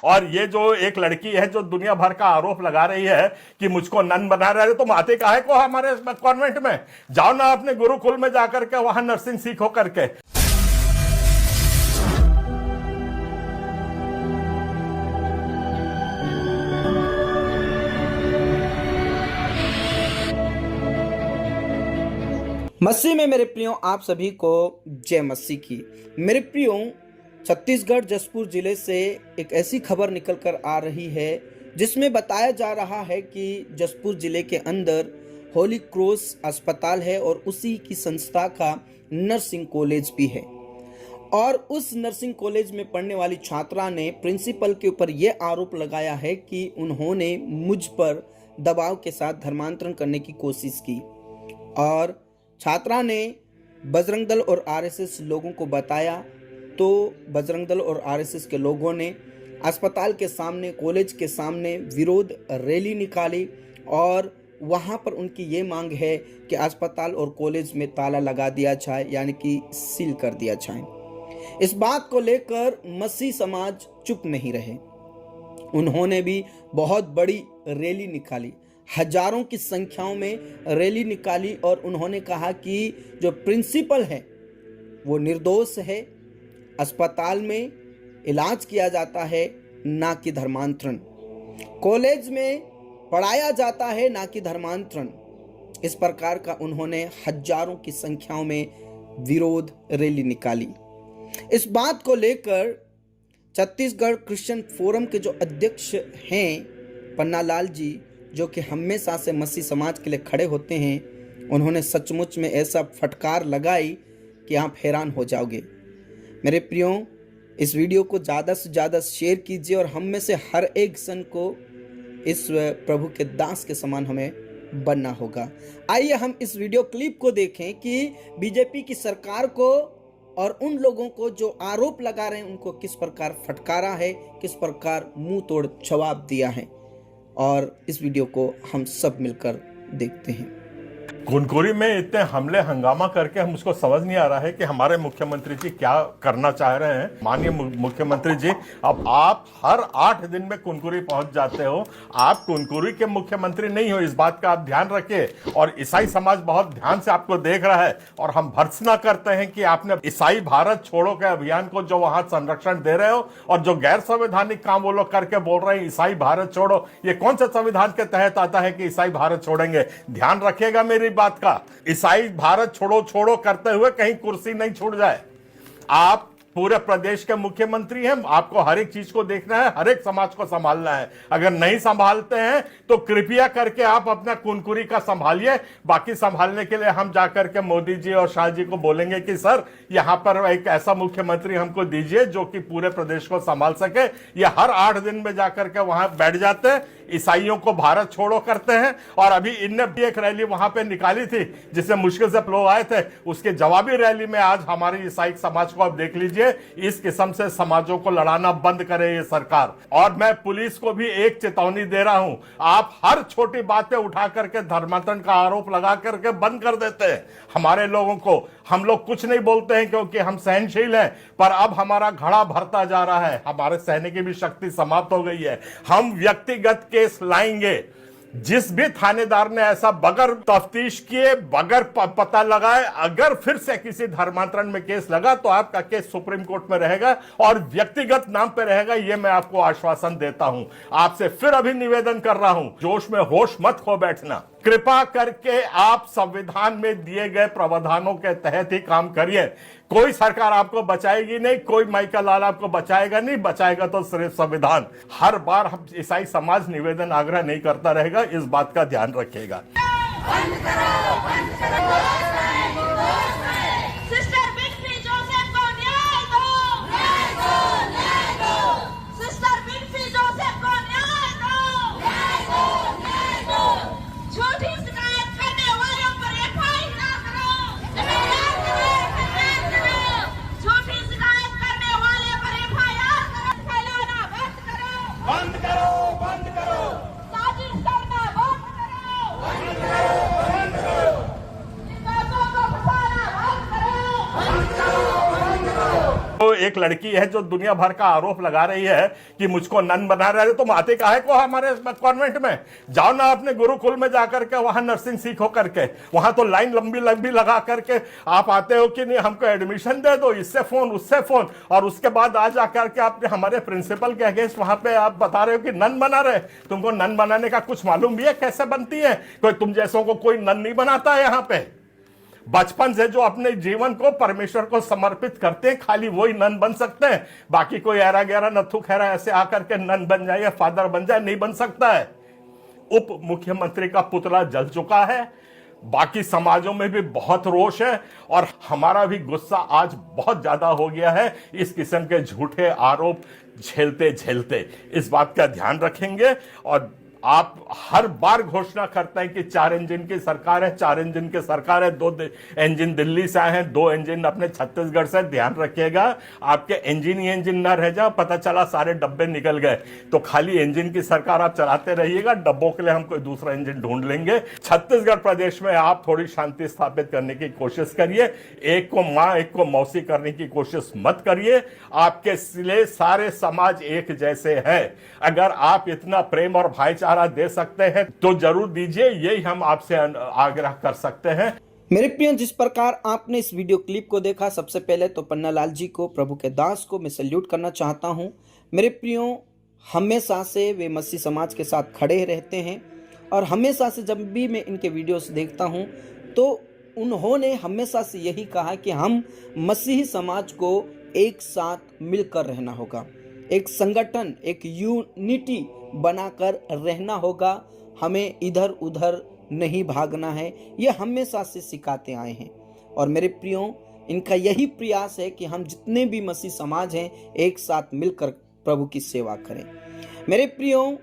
और ये जो एक लड़की है जो दुनिया भर का आरोप लगा रही है कि मुझको नन बना रहे हैं, तुम आते काहे को हमारे कॉन्वेंट में? जाओ ना अपने गुरुकुल में जाकर के वहां नर्सिंग सीखो करके। मसीह में मेरे प्रियो, आप सभी को जय मसीह की। मेरे प्रियो, छत्तीसगढ़ जसपुर जिले से एक ऐसी खबर निकल कर आ रही है जिसमें बताया जा रहा है कि जसपुर जिले के अंदर होली क्रॉस अस्पताल है और उसी की संस्था का नर्सिंग कॉलेज भी है। और उस नर्सिंग कॉलेज में पढ़ने वाली छात्रा ने प्रिंसिपल के ऊपर यह आरोप लगाया है कि उन्होंने मुझ पर दबाव के साथ धर्मांतरण करने की कोशिश की। और छात्रा ने बजरंग दल और आरएसएस लोगों को बताया, तो बजरंग दल और आरएसएस के लोगों ने अस्पताल के सामने, कॉलेज के सामने विरोध रैली निकाली और वहां पर उनकी ये मांग है कि अस्पताल और कॉलेज में ताला लगा दिया जाए, यानी कि सील कर दिया जाए। इस बात को लेकर मसीह समाज चुप नहीं रहे, उन्होंने भी बहुत बड़ी रैली निकाली, हजारों की संख्याओं में रैली निकाली और उन्होंने कहा कि जो प्रिंसिपल है वो निर्दोष है, अस्पताल में इलाज किया जाता है ना कि धर्मांतरण, कॉलेज में पढ़ाया जाता है ना कि धर्मांतरण। इस प्रकार का उन्होंने हजारों की संख्याओं में विरोध रैली निकाली। इस बात को लेकर छत्तीसगढ़ क्रिश्चियन फोरम के जो अध्यक्ष हैं पन्नालाल जी, जो कि हमेशा से मसीह समाज के लिए खड़े होते हैं, उन्होंने सचमुच में ऐसा फटकार लगाई कि आप हैरान हो जाओगे। मेरे प्रियो, इस वीडियो को ज़्यादा से ज़्यादा शेयर कीजिए और हम में से हर एक जन को इस प्रभु के दास के समान हमें बनना होगा। आइए हम इस वीडियो क्लिप को देखें कि बीजेपी की सरकार को और उन लोगों को जो आरोप लगा रहे हैं उनको किस प्रकार फटकारा है, किस प्रकार मुंह तोड़ जवाब दिया है। और इस वीडियो को हम सब मिलकर देखते हैं। कुनकुरी में इतने हमले हंगामा करके हम उसको समझ नहीं आ रहा है कि हमारे मुख्यमंत्री जी क्या करना चाह रहे हैं। माननीय मुख्यमंत्री जी, अब आप हर 8 दिन में कुनकुरी पहुंच जाते हो, आप कुनकुरी के मुख्यमंत्री नहीं हो, इस बात का आप ध्यान रखिए। और ईसाई समाज बहुत ध्यान से आपको देख रहा है और हम भर्त्सना करते हैं कि आपने ईसाई भारत छोड़ो के अभियान को जो वहां संरक्षण दे रहे हो और जो गैर संवैधानिक काम वो लोग करके बोल रहे हैं ईसाई भारत छोड़ो, ये कौन सा संविधान के तहत आता है कि ईसाई भारत छोड़ेंगे? ध्यान रखिएगा मेरी बात का। ईसाई भारत छोड़ो छोड़ो करते हुए कहीं कुर्सी नहीं छूट जाए। आप पूरे प्रदेश के मुख्यमंत्री हैं, आपको हर एक चीज को देखना है, हर एक समाज को संभालना है। अगर नहीं संभालते हैं तो कृपया करके आप अपना कुनकुरी का संभालिए। बाकी संभालने के लिए हम जाकर के मोदी जी और शाह जी को बोलेंगे कि सर यहां पर एक ऐसा मुख्यमंत्री हमको दीजिए जो कि पूरे प्रदेश को संभाल सके। ये हर 8 दिन में जाकर के वहां बैठ जाते हैं, ईसाइयों को भारत छोड़ो करते हैं। और अभी इनने भी एक रैली वहां पे निकाली थी जिससे मुश्किल से लोग आए थे, उसके जवाबी रैली में आज हमारी ईसाई समाज को आप देख लीजिए। इस किस्म से समाजों को लड़ाना बंद करे ये सरकार। और मैं पुलिस को भी एक चेतावनी दे रहा हूं, आप हर छोटी बात पे उठा करके धर्मांतरण का आरोप लगा करके बंद कर देते हैं हमारे लोगों को। हम लोग कुछ नहीं बोलते हैं क्योंकि हम सहनशील हैं, पर अब हमारा घड़ा भरता जा रहा है, हमारे सहने की भी शक्ति समाप्त हो गई है। हम व्यक्तिगत केस लाएंगे। जिस भी थानेदार ने ऐसा बगैर तफ्तीश किए, बगैर पता लगाए अगर फिर से किसी धर्मांतरण में केस लगा तो आपका केस सुप्रीम कोर्ट में रहेगा और व्यक्तिगत नाम पे रहेगा, ये मैं आपको आश्वासन देता हूं। आपसे फिर अभी निवेदन कर रहा हूं, जोश में होश मत खो बैठना। कृपा करके आप संविधान में दिए गए प्रावधानों के तहत ही काम करिए। कोई सरकार आपको बचाएगी नहीं, कोई माइका लाल आपको बचाएगा नहीं, बचाएगा तो सिर्फ संविधान। हर बार हम ईसाई समाज निवेदन आग्रह नहीं करता रहेगा, इस बात का ध्यान रखिएगा। बंद करो, बंद करो। तो एक लड़की है जो दुनिया भर का आरोप लगा रही है कि मुझको नन बना रहे हैं, तुम आते काहे को हमारे कॉन्वेंट में? जाओ ना अपने गुरुकुल में जाकर के वहां नर्सिंग सीखो करके, वहां तो लाइन लंबी लंबी लगा करके आप आते हो कि नहीं हमको एडमिशन दे दो, इससे फोन उससे फोन, और उसके बाद आ जाकर के आपने हमारे प्रिंसिपल के अगेंस्ट वहां पे आप बता रहे हो कि नन बना रहे। तुमको नन बनाने का कुछ मालूम भी है कैसे बनती है? कोई तुम जैसों को कोई नन नहीं बनाता है यहाँ पे। बचपन से जो अपने जीवन को परमेश्वर को समर्पित करते हैं खाली वही नन बन सकते हैं, बाकी कोई ऐरा गैरा नथु खैरा ऐसे आकर के नन बन जाए या फादर बन जाए नहीं बन सकता है। उप मुख्यमंत्री का पुतला जल चुका है, बाकी समाजों में भी बहुत रोष है और हमारा भी गुस्सा आज बहुत ज्यादा हो गया है इस किस्म के झूठे आरोप झेलते झेलते। इस बात का ध्यान रखेंगे। और आप हर बार घोषणा करते हैं कि 4 इंजन की सरकार है, 4 इंजन की सरकार है, 2 इंजन दिल्ली से आए हैं, 2 इंजन अपने छत्तीसगढ़ से। ध्यान रखिएगा आपके इंजन ही इंजन ना रह जाए, पता चला सारे डब्बे निकल गए तो खाली इंजन की सरकार आप चलाते रहिएगा, डब्बों के लिए हम कोई दूसरा इंजन ढूंढ लेंगे। छत्तीसगढ़ प्रदेश में आप थोड़ी शांति स्थापित करने की कोशिश करिए, एक को मां एक को मौसी करने की कोशिश मत करिए। आपके लिए सारे समाज एक जैसे हैं। अगर आप इतना प्रेम और भाईचारा दे सकते हैं तो जरूर दीजिए, यही हम आपसे आग्रह कर सकते हैं। मेरे प्रिय, जिस प्रकार आपने इस वीडियो क्लिप को देखा, सबसे पहले तो पन्नालाल जी को, प्रभु के दास को मैं सैल्यूट करना चाहता हूं। मेरे प्रियो, हमेशा से वे मसीह समाज के साथ खड़े रहते हैं और हमेशा से जब भी मैं इनके वीडियोस देखता हूं तो उन्होंने हमेशा से यही कहा कि हम मसीही समाज को एक साथ मिलकर रहना होगा, एक संगठन, एक यूनिटी बनाकर रहना होगा, हमें इधर उधर नहीं भागना है। ये हमेशा से सिखाते आए हैं और मेरे प्रियो, इनका यही प्रयास है कि हम जितने भी मसीह समाज हैं एक साथ मिलकर प्रभु की सेवा करें। मेरे प्रियो,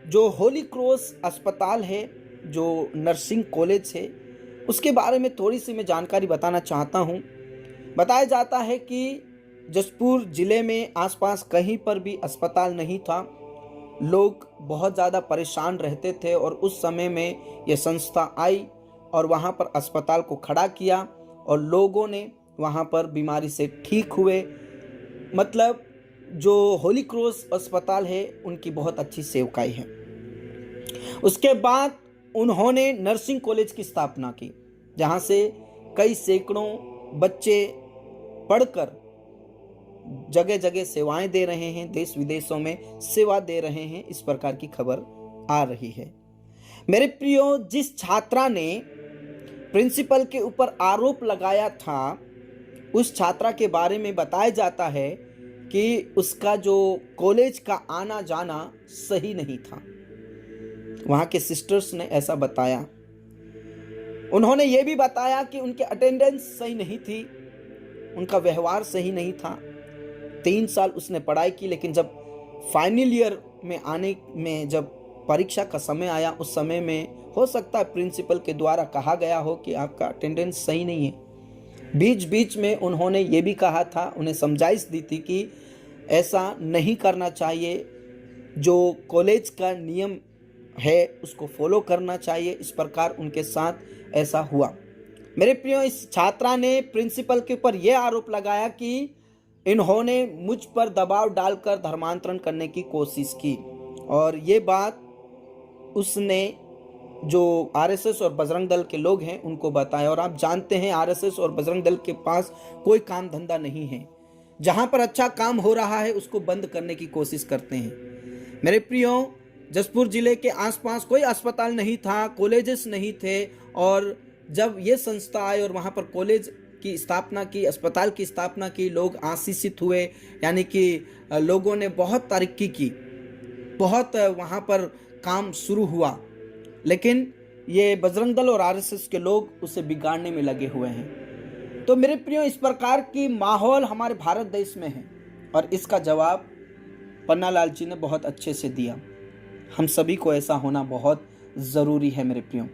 जो होली क्रॉस अस्पताल है, जो नर्सिंग कॉलेज है, उसके बारे में थोड़ी सी मैं जानकारी बताना चाहता हूँ। बताया जाता है कि जशपुर जिले में आसपास कहीं पर भी अस्पताल नहीं था, लोग बहुत ज़्यादा परेशान रहते थे और उस समय में यह संस्था आई और वहाँ पर अस्पताल को खड़ा किया और लोगों ने वहाँ पर बीमारी से ठीक हुए। मतलब जो होली क्रॉस अस्पताल है उनकी बहुत अच्छी सेवकाई है। उसके बाद उन्होंने नर्सिंग कॉलेज की स्थापना की, जहाँ से कई सैकड़ों बच्चे पढ़कर जगह जगह सेवाएं दे रहे हैं, देश विदेशों में सेवा दे रहे हैं, इस प्रकार की खबर आ रही है। मेरे प्रियो, जिस छात्रा ने प्रिंसिपल के ऊपर आरोप लगाया था, उस छात्रा के बारे में बताया जाता है कि उसका जो कॉलेज का आना जाना सही नहीं था। वहाँ के सिस्टर्स ने ऐसा बताया। उन्होंने ये भी बताया कि उनके अटेंडेंस सही नहीं थी, उनका व्यवहार सही नहीं था। 3 साल उसने पढ़ाई की, लेकिन जब फाइनल ईयर में आने में जब परीक्षा का समय आया, उस समय में हो सकता है प्रिंसिपल के द्वारा कहा गया हो कि आपका अटेंडेंस सही नहीं है। बीच बीच में उन्होंने ये भी कहा था, उन्हें समझाइश दी थी कि ऐसा नहीं करना चाहिए, जो कॉलेज का नियम है उसको फॉलो करना चाहिए। इस प्रकार उनके साथ ऐसा हुआ। मेरे प्रियो, इस छात्रा ने प्रिंसिपल के ऊपर यह आरोप लगाया कि इन्होंने मुझ पर दबाव डालकर धर्मांतरण करने की कोशिश की और ये बात उसने जो आरएसएस और बजरंग दल के लोग हैं उनको बताया। और आप जानते हैं आरएसएस और बजरंग दल के पास कोई काम धंधा नहीं है, जहां पर अच्छा काम हो रहा है उसको बंद करने की कोशिश करते हैं। मेरे प्रियो, जशपुर जिले के आसपास कोई अस्पताल नहीं था, कॉलेजेस नहीं थे, और जब ये संस्था आई और वहाँ पर कॉलेज की स्थापना की, अस्पताल की स्थापना की, लोग आशीषित हुए, यानी कि लोगों ने बहुत तरक्की की, बहुत वहाँ पर काम शुरू हुआ। लेकिन ये बजरंग दल और आरएसएस के लोग उसे बिगाड़ने में लगे हुए हैं। तो मेरे प्रियो, इस प्रकार की माहौल हमारे भारत देश में है और इसका जवाब पन्नालाल जी ने बहुत अच्छे से दिया। हम सभी को ऐसा होना बहुत ज़रूरी है मेरे प्रियो।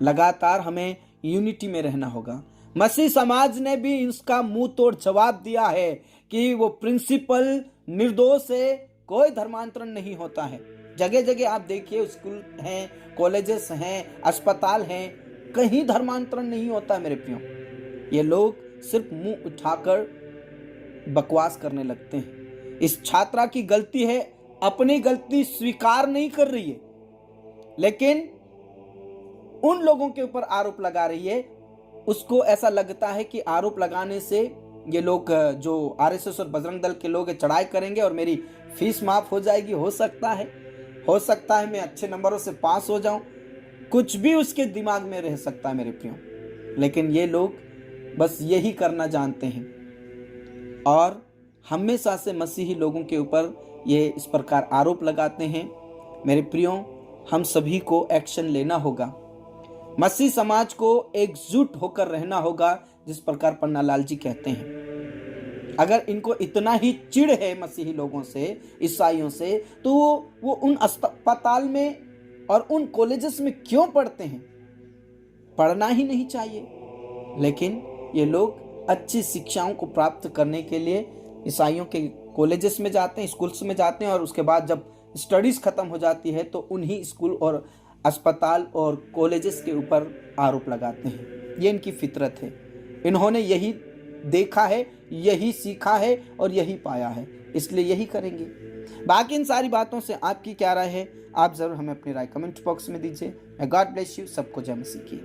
लगातार हमें यूनिटी में रहना होगा। मसीह समाज ने भी इसका मुंह तोड़ जवाब दिया है कि वो प्रिंसिपल निर्दोष है, कोई धर्मांतरण नहीं होता है। जगह जगह आप देखिए, स्कूल हैं, कॉलेजेस हैं, अस्पताल हैं, कहीं धर्मांतरण नहीं होता है मेरे प्रियो। ये लोग सिर्फ मुंह उठाकर बकवास करने लगते हैं। इस छात्रा की गलती है, अपनी गलती स्वीकार नहीं कर रही है, लेकिन उन लोगों के ऊपर आरोप लगा रही है। उसको ऐसा लगता है कि आरोप लगाने से ये लोग जो आरएसएस और बजरंग दल के लोग चढ़ाई करेंगे और मेरी फीस माफ हो जाएगी। हो सकता है मैं अच्छे नंबरों से पास हो जाऊं, कुछ भी उसके दिमाग में रह सकता है मेरे प्रियो, लेकिन ये लोग बस यही करना जानते हैं और हमेशा से मसीही लोगों के ऊपर ये इस प्रकार आरोप लगाते हैं। मेरे प्रियो, हम सभी को एक्शन लेना होगा, मसीह समाज को एकजुट होकर रहना होगा, जिस प्रकार पन्नालाल जी कहते हैं। अगर इनको इतना ही चिढ़ है मसीही लोगों से, ईसाइयों से, तो वो उन अस्पताल में और उन कॉलेजेस में क्यों पढ़ते हैं? पढ़ना ही नहीं चाहिए, लेकिन ये लोग अच्छी शिक्षाओं को प्राप्त करने के लिए ईसाइयों के कॉलेजेस में जाते हैं, स्कूल्स में जाते हैं, और उसके बाद जब स्टडीज खत्म हो जाती है तो उन्हीं स्कूल और अस्पताल और कॉलेजेस के ऊपर आरोप लगाते हैं। ये इनकी फितरत है, इन्होंने यही देखा है, यही सीखा है और यही पाया है, इसलिए यही करेंगे। बाकी इन सारी बातों से आपकी क्या राय है? आप ज़रूर हमें अपनी राय कमेंट बॉक्स में दीजिए। God bless you. सबको जय मसीह की।